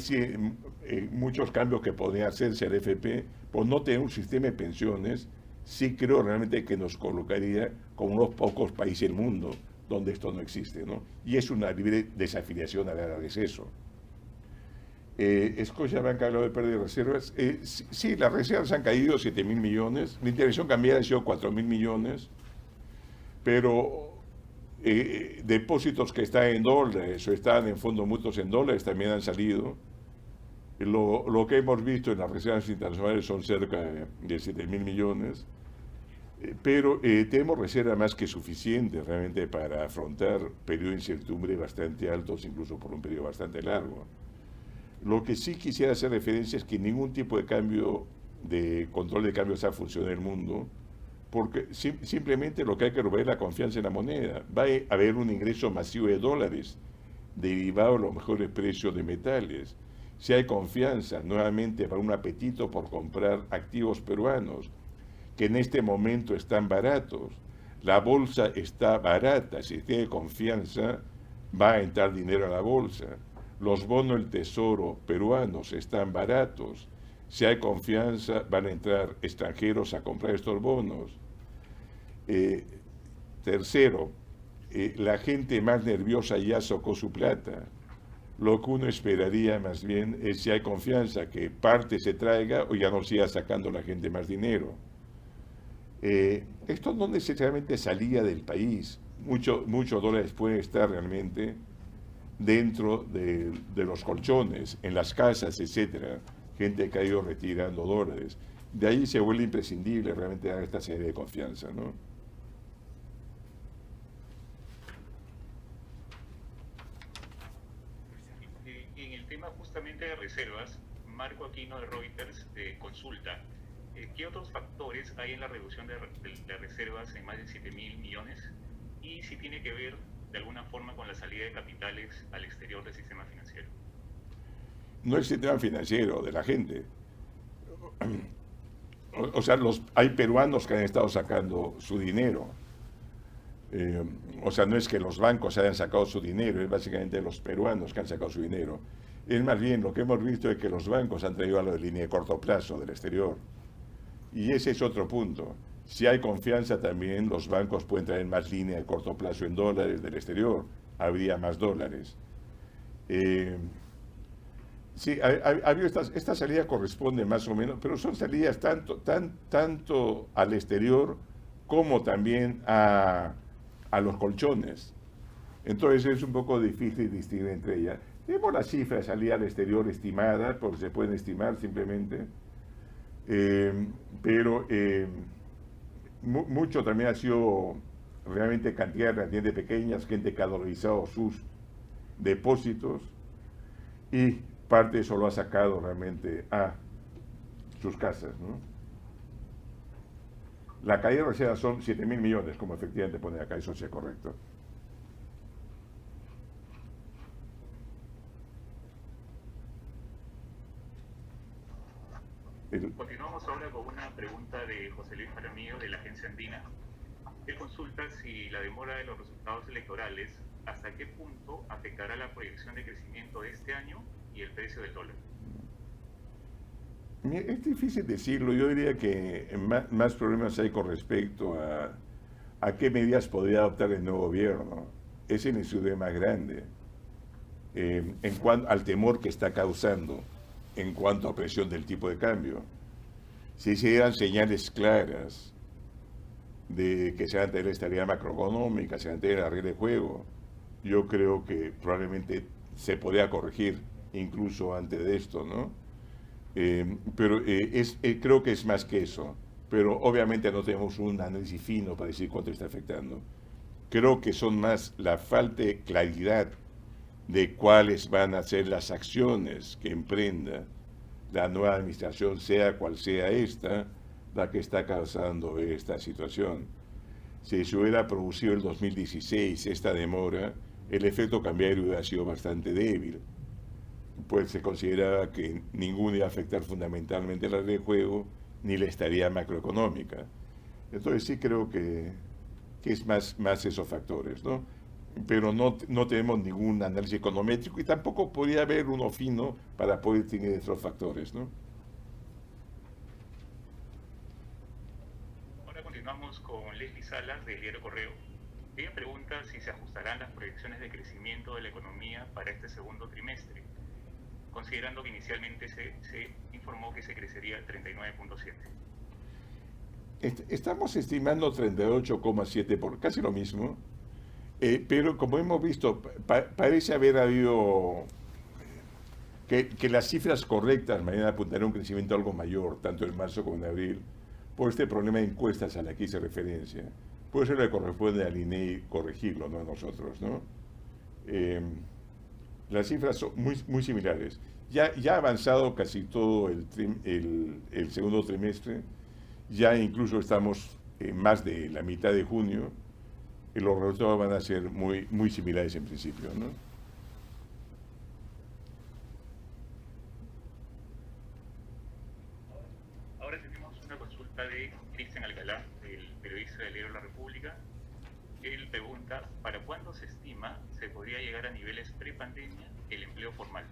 muchos cambios que podría hacerse al FP, por no tener un sistema de pensiones, sí creo realmente que nos colocaría como unos pocos países del mundo donde esto no existe, ¿no? Y es una libre desafiliación a la edad de deceso. Scotiabank ha hablado de pérdida de reservas. Sí, las reservas han caído 7.000 millones, la intervención cambiaria ha sido 4.000 millones, pero depósitos que están en dólares o están en fondos mutuos en dólares también han salido. Lo que hemos visto en las reservas internacionales son cerca de 7.000 millones, pero tenemos reservas más que suficientes realmente para afrontar periodos de incertidumbre bastante altos, incluso por un periodo bastante largo. Lo que sí quisiera hacer referencia es que ningún tipo de cambio, de control de cambios ha funcionado en el mundo, porque simplemente lo que hay que robar es la confianza en la moneda. Va a haber un ingreso masivo de dólares derivado de los mejores precios de metales. Si hay confianza, nuevamente para un apetito por comprar activos peruanos, que en este momento están baratos. La bolsa está barata, si tiene confianza, va a entrar dinero a la bolsa. Los bonos del tesoro peruanos están baratos. Si hay confianza, van a entrar extranjeros a comprar estos bonos. Tercero, la gente más nerviosa ya sacó su plata. Lo que uno esperaría más bien es, si hay confianza, que parte se traiga o ya no siga sacando la gente más dinero. Esto no necesariamente salía del país. Muchos dólares pueden estar realmente dentro de los colchones, en las casas, etcétera. Gente que ha ido retirando dólares. De ahí se vuelve imprescindible realmente dar esta serie de confianza, ¿no? En el tema justamente de reservas, Marco Aquino de Reuters consulta, ¿qué otros factores hay en la reducción de reservas en más de 7.000 millones? Y si tiene que ver de alguna forma con la salida de capitales al exterior del sistema financiero. No el sistema financiero, de la gente. O sea, hay peruanos que han estado sacando su dinero. O sea, no es que los bancos hayan sacado su dinero, es básicamente los peruanos que han sacado su dinero. Es más bien, lo que hemos visto es que los bancos han traído algo de línea de corto plazo del exterior. Y ese es otro punto. Si hay confianza también, los bancos pueden traer más línea de corto plazo en dólares del exterior. Habría más dólares. Sí, esta salida corresponde más o menos, pero son salidas tanto al exterior como también a los colchones. Entonces es un poco difícil distinguir entre ellas. Tenemos las cifras de salida al exterior estimadas, porque se pueden estimar simplemente, pero mucho también ha sido realmente cantidades relativamente pequeñas, gente que ha dolarizado sus depósitos y parte de eso lo ha sacado realmente a sus casas, ¿no? La caída de reservas son 7.000 millones, como efectivamente pone acá, eso sí es correcto. Continuamos ahora con una pregunta de José Luis Jaramillo de la Agencia Andina. Él consulta si la demora de los resultados electorales, hasta qué punto afectará la proyección de crecimiento de este año y el precio del dólar. Es difícil decirlo. Yo diría que más problemas hay con respecto ¿A qué medidas podría adoptar el nuevo gobierno? Ese es el estudio más grande. En cuanto al temor que está causando en cuanto a presión del tipo de cambio. Si se dieran señales claras de que se va a tener estabilidad macroeconómica, se va a tener la regla de juego, yo creo que probablemente se podría corregir incluso antes de esto, ¿no? Creo que es más que eso, pero obviamente no tenemos un análisis fino para decir cuánto está afectando. Creo que son más la falta de claridad de cuáles van a ser las acciones que emprenda la nueva administración, sea cual sea esta, la que está causando esta situación. Si se hubiera producido el 2016 esta demora, el efecto cambiario hubiera sido bastante débil, pues se consideraba que ninguno iba a afectar fundamentalmente la red de juego ni la estabilidad macroeconómica. Entonces sí creo que es más esos factores, ¿no? Pero no tenemos ningún análisis econométrico y tampoco podría haber uno fino para poder tener estos factores, ¿no? Ahora continuamos con Leslie Salas del diario Correo. Ella pregunta si se ajustarán las proyecciones de crecimiento de la economía para este segundo trimestre, considerando que inicialmente se informó que se crecería 39.7. Estamos estimando 38,7 por casi lo mismo. Pero como hemos visto, parece haber habido que las cifras correctas mañana apuntarán a un crecimiento algo mayor, tanto en marzo como en abril, por este problema de encuestas a la que hice referencia. Por eso le corresponde al INEI corregirlo, no a nosotros, ¿no? Las cifras son muy similares. Ya ha avanzado casi todo el segundo trimestre, ya incluso estamos en más de la mitad de junio, y los resultados van a ser muy similares en principio, ¿no? Ahora tenemos una consulta de Cristian Alcalá, el periodista del diario La República. Él pregunta, ¿para cuándo se estima se podría llegar a niveles pre-pandemia el empleo formal?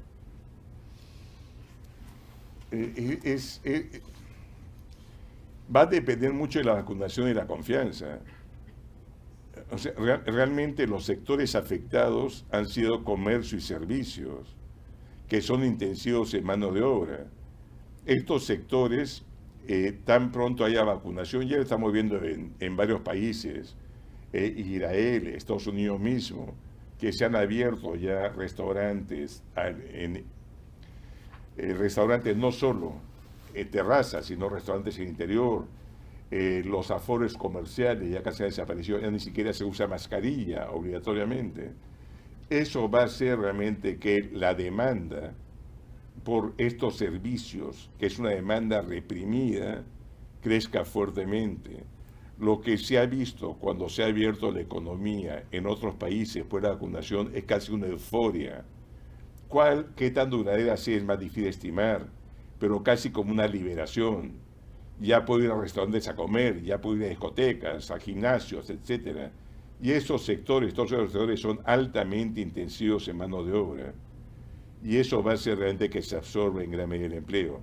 Va a depender mucho de la vacunación y la confianza. O sea, realmente los sectores afectados han sido comercio y servicios, que son intensivos en mano de obra. Estos sectores, tan pronto haya vacunación, ya lo estamos viendo en varios países, Israel, Estados Unidos mismo, que se han abierto ya restaurantes, restaurantes no solo terrazas, sino restaurantes en interior. Los aforos comerciales ya casi han desaparecido, ya ni siquiera se usa mascarilla obligatoriamente. Eso va a hacer realmente que la demanda por estos servicios, que es una demanda reprimida, crezca fuertemente. Lo que se ha visto cuando se ha abierto la economía en otros países por la vacunación es casi una euforia. ¿Qué tan duradera sea es más difícil estimar? Pero casi como una liberación. Ya puedo ir a restaurantes a comer, ya puedo ir a discotecas, a gimnasios, etc. Y esos sectores, todos esos sectores son altamente intensivos en mano de obra. Y eso va a hacer realmente que se absorba en gran medida el empleo.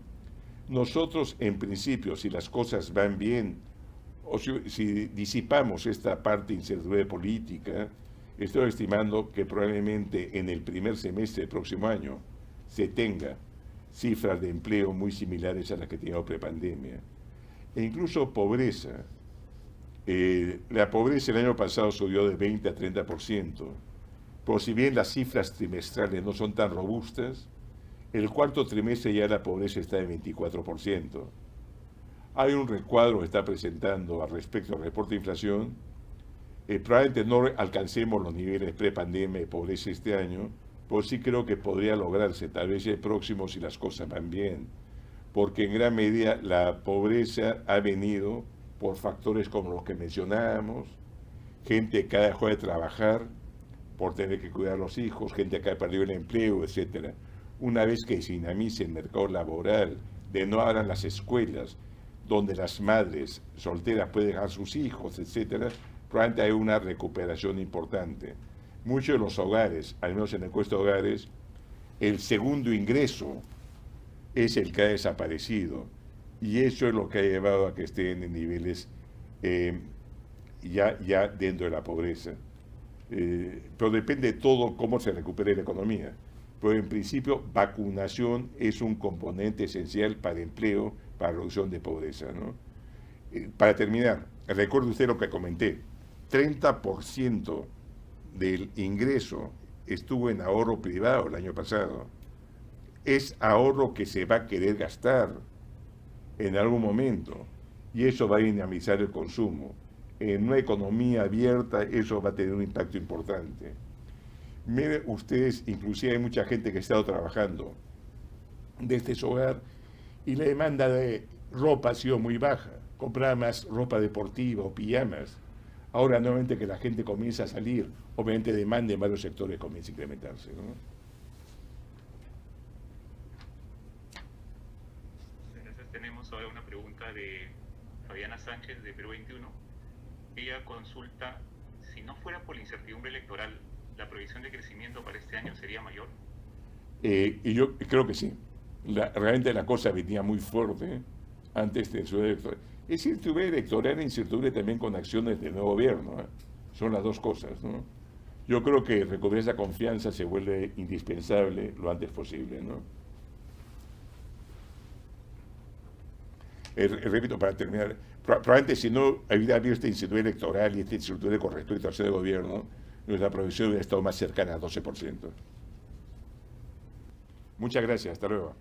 Nosotros, en principio, si las cosas van bien, o si disipamos esta parte de incertidumbre política, estoy estimando que probablemente en el primer semestre del próximo año se tenga cifras de empleo muy similares a las que teníamos prepandemia. E incluso pobreza. La pobreza el año pasado subió de 20 a 30%, pero si bien las cifras trimestrales no son tan robustas, el cuarto trimestre ya la pobreza está de 24%. Hay un recuadro que está presentando al respecto del reporte de inflación. Probablemente no alcancemos los niveles pre-pandemia de pobreza este año, pero sí creo que podría lograrse tal vez el próximo si las cosas van bien, porque en gran medida la pobreza ha venido por factores como los que mencionábamos, gente que ha dejado de trabajar por tener que cuidar a los hijos, gente que ha perdido el empleo, etc. Una vez que se dinamice el mercado laboral, de no abran las escuelas, donde las madres solteras pueden dejar a sus hijos, etc., probablemente hay una recuperación importante. Muchos de los hogares, al menos en la encuesta de hogares, el segundo ingreso es el que ha desaparecido, y eso es lo que ha llevado a que estén en niveles ya dentro de la pobreza. Pero depende de todo cómo se recupere la economía. Pero en principio, vacunación es un componente esencial para empleo, para reducción de pobreza, ¿no? Para terminar, recuerde usted lo que comenté, 30% del ingreso estuvo en ahorro privado el año pasado. Es ahorro que se va a querer gastar en algún momento y eso va a dinamizar el consumo. En una economía abierta eso va a tener un impacto importante. Miren ustedes, inclusive hay mucha gente que ha estado trabajando desde su hogar y la demanda de ropa ha sido muy baja. Compraba más ropa deportiva o pijamas. Ahora nuevamente que la gente comienza a salir, obviamente demanda en varios sectores comienza a incrementarse, ¿no? Entonces tenemos ahora una pregunta de Fabiana Sánchez de Perú 21. Ella consulta, si no fuera por la incertidumbre electoral, ¿la previsión de crecimiento para este año sería mayor? Y yo creo que sí. Realmente la cosa venía muy fuerte antes de su electoral. Es incertidumbre electoral e incertidumbre también con acciones del nuevo gobierno, ¿eh? Son las dos cosas, ¿no? Yo creo que recobrar esa confianza se vuelve indispensable lo antes posible, ¿no? Repito, para terminar, probablemente si no hubiera habido esta incertidumbre electoral y esta incertidumbre con respecto al gobierno, nuestra provisión hubiera estado más cercana al 12%. Muchas gracias, hasta luego.